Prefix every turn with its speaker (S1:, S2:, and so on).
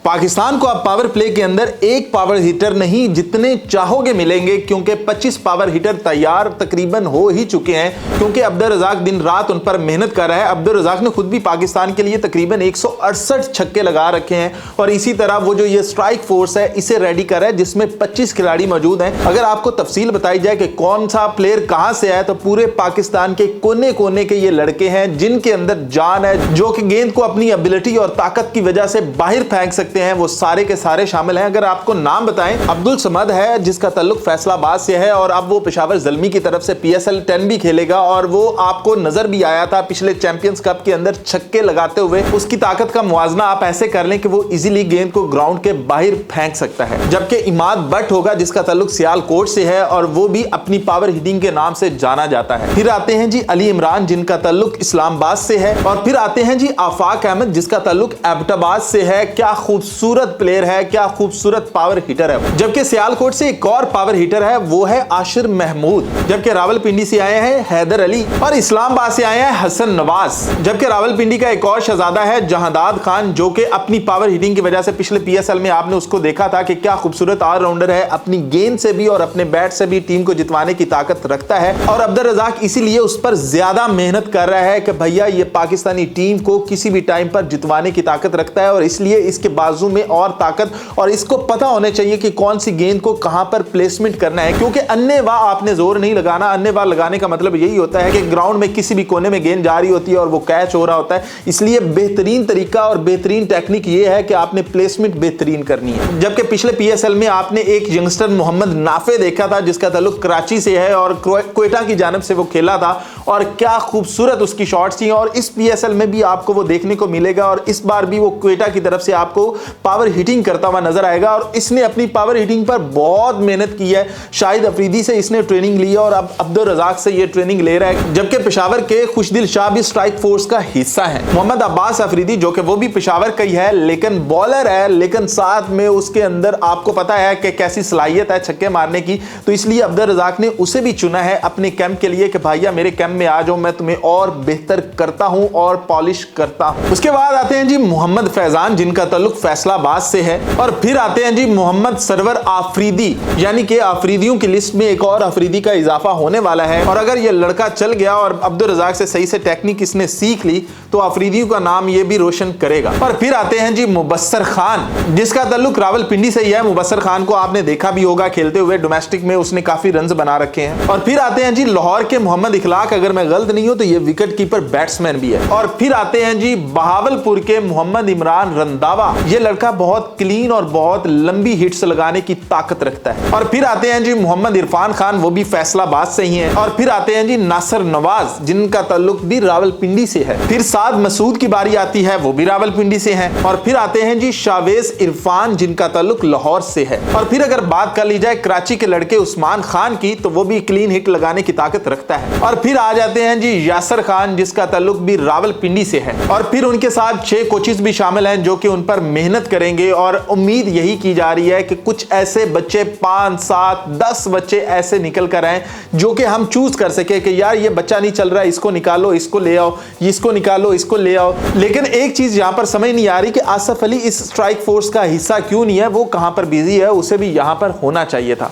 S1: पाकिस्तान को अब power play के अंदर एक पावर हिटर नहीं जितने चाहोगे मिलेंगे, क्योंकि 25 पावर हिटर तैयार तकरीबन हो ही चुके हैं, क्योंकि अब्दुल रज़ाक दिन रात उन पर मेहनत कर रहा है। अब्दुल रज़ाक ने खुद भी पाकिस्तान के लिए तकरीबन 168 छक्के लगा रखे हैं और इसी तरह वो जो ये स्ट्राइक फोर्स है इसे रेडी कर रहा है, जिसमें 25 खिलाड़ी मौजूद हैं। अगर आपको तफसील बताई जाए कि कौन सा प्लेयर कहां से आया, तो पूरे पाकिस्तान के कोने कोने के ये लड़के हैं जिनके अंदर जान है, जो कि गेंद को अपनी एबिलिटी और ताकत की वजह से बाहर फेंक सकते हैं। वो सारे के सारे शामिल हैं। अगर आपको नाम बताएं, अब्दुल समद है जिसका ताल्लुक फैसलाबाद से है और अब वो पेशावर ज़ल्मी की तरफ से PSL 10 भी खेलेगा और वो आपको नजर भी आया था पिछले चैंपियंस कप के अंदर छक्के लगाते हुए। उसकी ताकत का मुआवजा आप ऐसे कर लें कि वो इजीली गेंद को ग्राउंड के बाहर फेंक सकता है। जबकि इमाद बट होगा जिसका ताल्लुक सियालकोट से है और वो भी अपनी पावर हिटिंग के नाम से जाना जाता है। फिर आते हैं जी अली इमरान जिनका ताल्लुक इस्लामाबाद से है और फिर आते हैं जी आफाक अहमद जिसका ताल्लुक एबटाबाद से है। क्या खूबसूरत प्लेयर है, क्या खूबसूरत पावर हिटर है। जबकि सियालकोट से एक और पावर हिटर है, वो है आशिर महमूद। जबकि रावलपिंडी से आए हैं हैदर अली और इस्लामाबाद से आए हैं हसन नवाज। जबकि रावलपिंडी का एक और शहजादा है जहादाद खान, जो कि अपनी पावर हिटिंग की वजह से पिछले PSL में आपने उसको देखा था कि क्या खूबसूरत ऑलराउंडर है, अपनी गेंद से भी और अपने बैट से भी टीम को जितवाने की ताकत रखता है। और अब्दुल रज़ाक इसीलिए उस पर ज्यादा मेहनत कर रहा है कि भैया ये पाकिस्तानी टीम को किसी भी टाइम पर जितवाने की ताकत रखता है और इसलिए इसके बाजू में और ताकत और इसको पता होने चाहिए कि कौन सी गेंद को कहां पर प्लेसमेंट करना है, क्योंकि अन्यवाह आपने जोर नहीं लगाना। अन्यवाह लगाने का मतलब यही होता है कि ग्राउंड में किसी भी कोने में गेंद जा रही होती है और वो कैच हो रहा होता है। इसलिए बेहतरीन तरीका और बेहतरीन टेक्निक ये है कि आपने प्लेसमेंट बेहतरीन करनी है। जबकि पिछले PSL में आपने एक यंगस्टर मोहम्मद नाफे देखा था जिसका ताल्लुक कराची से है और क्वेटा की जानिब से वो खेला था और क्या खूबसूरत उसकी शॉट्स थी। और इस PSL में भी आपको वो देखने को मिलेगा और इस बार भी वो क्वेटा की तरफ से आपको पावर हिटिंग करता हुआ नजर आएगा और इसने अपनी पावर हिटिंग पर बहुत मेहनत की है। शाहिद अफरीदी से इसने ट्रेनिंग ली है और अब अब्दुल रज़ाक से ये ट्रेनिंग ले रहा है। जबकि पेशावर के खुशदिल शाह भी स्ट्राइक फोर्स का हिस्सा है। मोहम्मद अब्बास अफरीदी जो कि वो भी पेशावर का ही है लेकिन बॉलर है, लेकिन साथ में उसके अंदर आपको पता है कि कैसी सलाहियत है छक्के मारने की, तो इसलिए अब्दुल रज़ाक ने उसे भी चुना है अपने कैंप के लिए कि भैया मेरे कैंप में आ जाओ, मैं तुम्हें और बेहतर करता हूं और पॉलिश करता हूं। उसके बाद आते हैं जी मोहम्मद फैजान जिनका ताल्लुक फैसलाबाद से है और फिर आते हैं जी मोहम्मद सरवर आफरीदी, यानी कि आफरीदियों की लिस्ट में एक और आफरीदी का इजाफा होने वाला है। और अगर ये लड़का चल गया और अब्दुल रज़ाक से सही से टेक्निक इसने सीख ली तो आफरीदियों का नाम ये भी रोशन करेगा। और फिर आते हैं जी मुबस्सर खान जिसका ताल्लुक रावलपिंडी से ही है। मुबस्सर खान को आपने देखा भी होगा खेलते हुए, डोमेस्टिक में उसने काफी रन बना रखे हैं। और फिर आते हैं जी लाहौर के मोहम्मद इखलाक, अगर मैं गलत नहीं हूं तो ये विकेट कीपर बैट्समैन भी है। और फिर आते हैं जी बहावलपुर के मोहम्मद इमरान रंधावा, ये लड़का बहुत क्लीन और बहुत लंबी हिट्स लगाने की ताकत रखता है। और फिर आते हैं जी मोहम्मद इरफान खान, वो भी फैसलाबाद से ही हैं। और फिर आते हैं जी नासिर नवाज जिनका ताल्लुक भी रावलपिंडी से है। फिर साद मसूद की बारी आती है, वो भी रावलपिंडी से हैं। और फिर आते हैं जी शावेज इरफान जिनका ताल्लुक लाहौर से है। और फिर अगर बात कर ली जाए कराची के लड़के उस्मान खान की, तो वो भी क्लीन हिट लगाने की ताकत रखता है। और फिर आ जाते हैं जी यासर खान जिसका ताल्लुक भी रावलपिंडी से है। और फिर उनके साथ 6 कोचेस भी शामिल हैं जो कि उन पर मेहनत करेंगे और उम्मीद यही की जा रही है कि कुछ ऐसे बच्चे 5, 7, 10 बच्चे ऐसे निकल कर आए जो कि हम चूज कर सके कि यार ये बच्चा नहीं चल रहा है, इसको निकालो, इसको ले आओ, इसको निकालो, इसको ले आओ। लेकिन एक चीज यहां पर समझ नहीं आ रही कि आसिफ अली इस स्ट्राइक फोर्स का हिस्सा क्यों नहीं है, वो कहां पर बिजी है, उसे भी यहां पर होना चाहिए था।